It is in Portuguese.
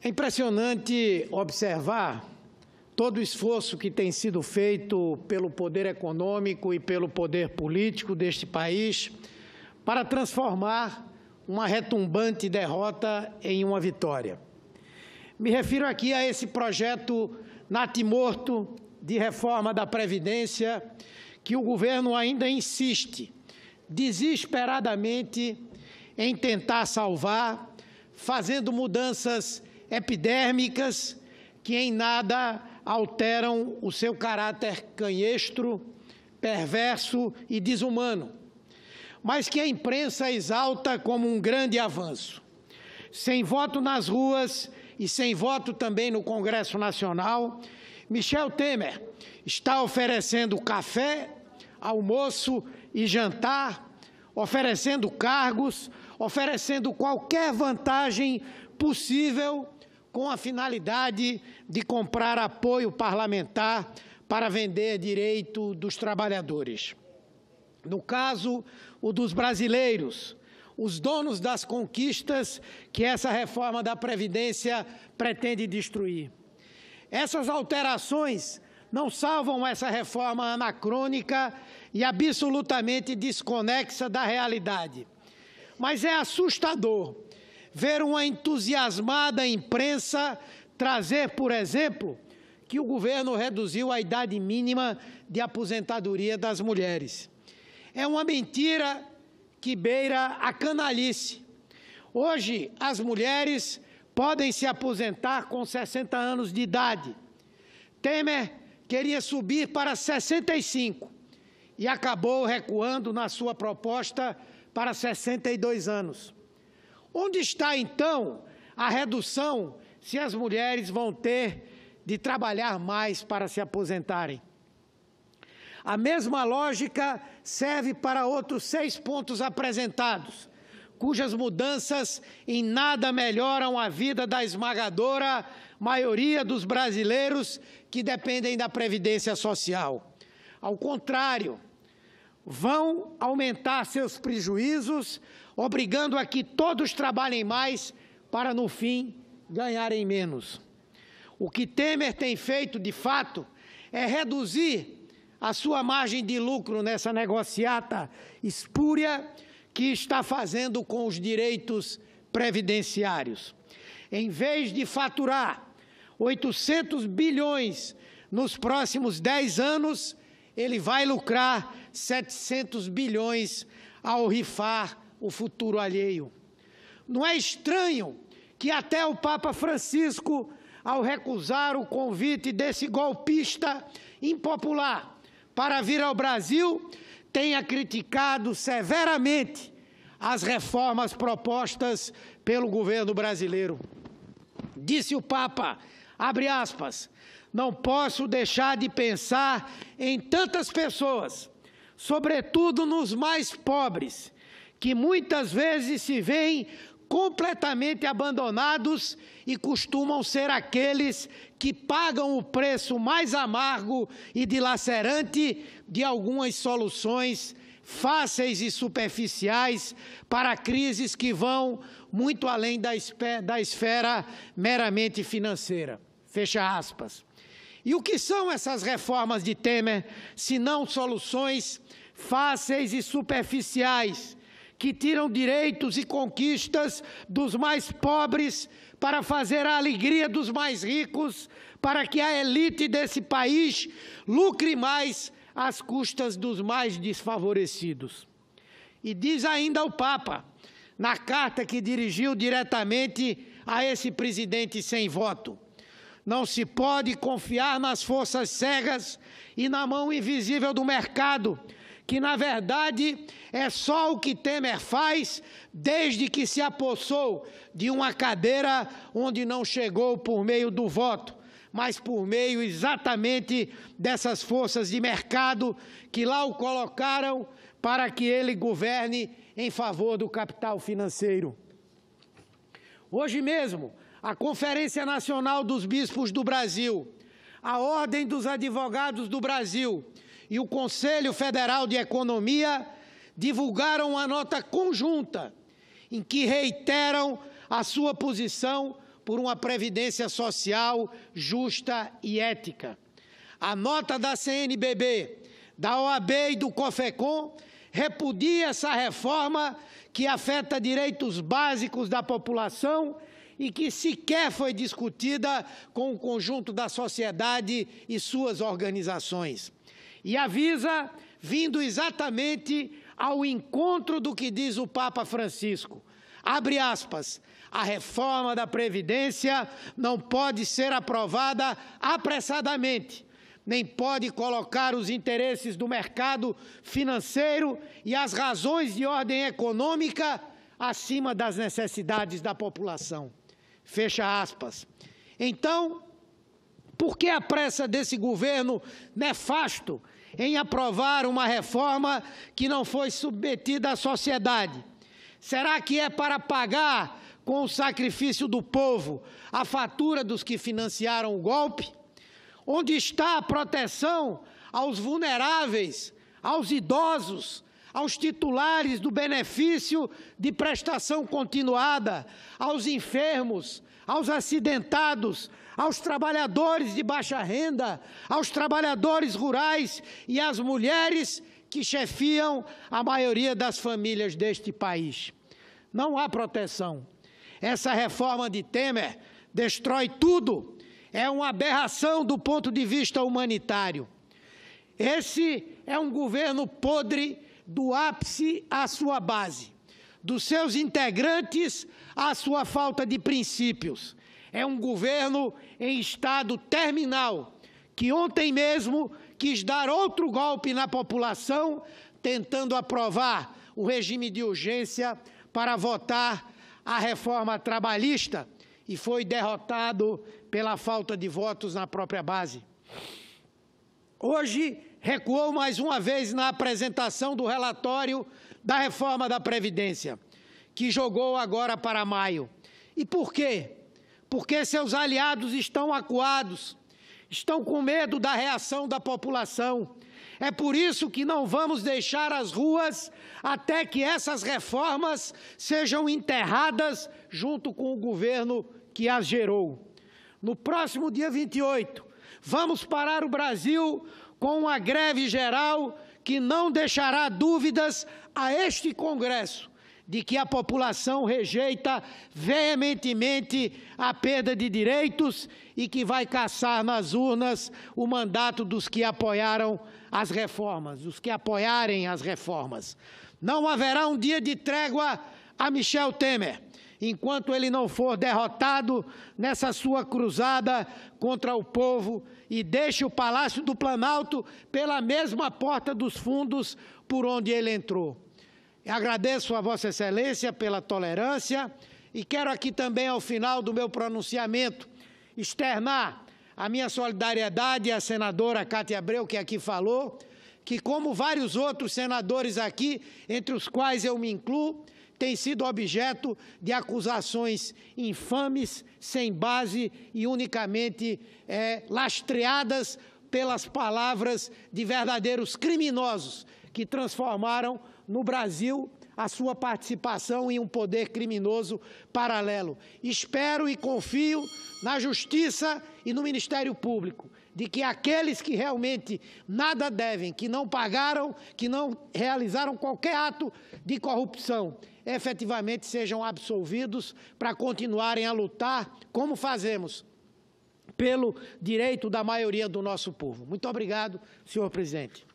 É impressionante observar todo o esforço que tem sido feito pelo poder econômico e pelo poder político deste país para transformar uma retumbante derrota em uma vitória. Me refiro aqui a esse projeto natimorto de reforma da Previdência que o governo ainda insiste desesperadamente em tentar salvar, fazendo mudanças epidérmicas que em nada alteram o seu caráter canhestro, perverso e desumano, mas que a imprensa exalta como um grande avanço. Sem voto nas ruas e sem voto também no Congresso Nacional, Michel Temer está oferecendo café, almoço e jantar, oferecendo cargos, oferecendo qualquer vantagem possível com a finalidade de comprar apoio parlamentar para vender direito dos trabalhadores. No caso, o dos brasileiros, os donos das conquistas que essa reforma da Previdência pretende destruir. Essas alterações não salvam essa reforma anacrônica e absolutamente desconexa da realidade. Mas é assustador ver uma entusiasmada imprensa trazer, por exemplo, que o governo reduziu a idade mínima de aposentadoria das mulheres. É uma mentira que beira a canalice. Hoje, as mulheres podem se aposentar com 60 anos de idade. Temer queria subir para 65 e acabou recuando na sua proposta para 62 anos. Onde está, então, a redução se as mulheres vão ter de trabalhar mais para se aposentarem? A mesma lógica serve para outros 6 pontos apresentados, cujas mudanças em nada melhoram a vida da esmagadora maioria dos brasileiros que dependem da Previdência Social. Ao contrário, vão aumentar seus prejuízos, obrigando a que todos trabalhem mais para, no fim, ganharem menos. O que Temer tem feito, de fato, é reduzir a sua margem de lucro nessa negociata espúria que está fazendo com os direitos previdenciários. Em vez de faturar 800 bilhões nos próximos 10 anos, ele vai lucrar 700 bilhões ao rifar o futuro alheio. Não é estranho que até o Papa Francisco, ao recusar o convite desse golpista impopular para vir ao Brasil, tenha criticado severamente as reformas propostas pelo governo brasileiro. Disse o Papa, abre aspas, não posso deixar de pensar em tantas pessoas, sobretudo nos mais pobres, que muitas vezes se veem completamente abandonados e costumam ser aqueles que pagam o preço mais amargo e dilacerante de algumas soluções fáceis e superficiais para crises que vão muito além da esfera meramente financeira. Fecha aspas. E o que são essas reformas de Temer, se não soluções fáceis e superficiais, que tiram direitos e conquistas dos mais pobres para fazer a alegria dos mais ricos, para que a elite desse país lucre mais às custas dos mais desfavorecidos. E diz ainda o Papa, na carta que dirigiu diretamente a esse presidente sem voto, não se pode confiar nas forças cegas e na mão invisível do mercado, que, na verdade, é só o que Temer faz desde que se apossou de uma cadeira onde não chegou por meio do voto, mas por meio exatamente dessas forças de mercado que lá o colocaram para que ele governe em favor do capital financeiro. Hoje mesmo, a Conferência Nacional dos Bispos do Brasil, a Ordem dos Advogados do Brasil e o Conselho Federal de Economia divulgaram uma nota conjunta em que reiteram a sua posição por uma previdência social justa e ética. A nota da CNBB, da OAB e do COFECOM repudia essa reforma que afeta direitos básicos da população e que sequer foi discutida com o conjunto da sociedade e suas organizações. E avisa, vindo exatamente ao encontro do que diz o Papa Francisco, abre aspas, a reforma da Previdência não pode ser aprovada apressadamente, nem pode colocar os interesses do mercado financeiro e as razões de ordem econômica acima das necessidades da população. Fecha aspas. Então, por que a pressa desse governo nefasto em aprovar uma reforma que não foi submetida à sociedade? Será que é para pagar, com o sacrifício do povo, a fatura dos que financiaram o golpe? Onde está a proteção aos vulneráveis, aos idosos, aos titulares do benefício de prestação continuada, aos enfermos, aos acidentados, aos trabalhadores de baixa renda, aos trabalhadores rurais e às mulheres que chefiam a maioria das famílias deste país? Não há proteção. Essa reforma de Temer destrói tudo. É uma aberração do ponto de vista humanitário. Esse é um governo podre do ápice à sua base, dos seus integrantes à sua falta de princípios. É um governo em estado terminal, que ontem mesmo quis dar outro golpe na população, tentando aprovar o regime de urgência para votar a reforma trabalhista, e foi derrotado pela falta de votos na própria base. Hoje, recuou mais uma vez na apresentação do relatório da reforma da Previdência, que jogou agora para maio. E por quê? Porque seus aliados estão acuados, estão com medo da reação da população. É por isso que não vamos deixar as ruas até que essas reformas sejam enterradas junto com o governo que as gerou. No próximo dia 28, vamos parar o Brasil com uma greve geral que não deixará dúvidas a este Congresso de que a população rejeita veementemente a perda de direitos e que vai caçar nas urnas o mandato dos que apoiaram as reformas, dos que apoiarem as reformas. Não haverá um dia de trégua a Michel Temer, enquanto ele não for derrotado nessa sua cruzada contra o povo e deixe o Palácio do Planalto pela mesma porta dos fundos por onde ele entrou. Agradeço a Vossa Excelência pela tolerância e quero aqui também, ao final do meu pronunciamento, externar a minha solidariedade à senadora Cátia Abreu, que aqui falou, que, como vários outros senadores aqui, entre os quais eu me incluo, tem sido objeto de acusações infames, sem base e unicamente lastreadas pelas palavras de verdadeiros criminosos que transformaram no Brasil a sua participação em um poder criminoso paralelo. Espero e confio na Justiça e no Ministério Público, de que aqueles que realmente nada devem, que não pagaram, que não realizaram qualquer ato de corrupção, efetivamente sejam absolvidos para continuarem a lutar, como fazemos, pelo direito da maioria do nosso povo. Muito obrigado, senhor presidente.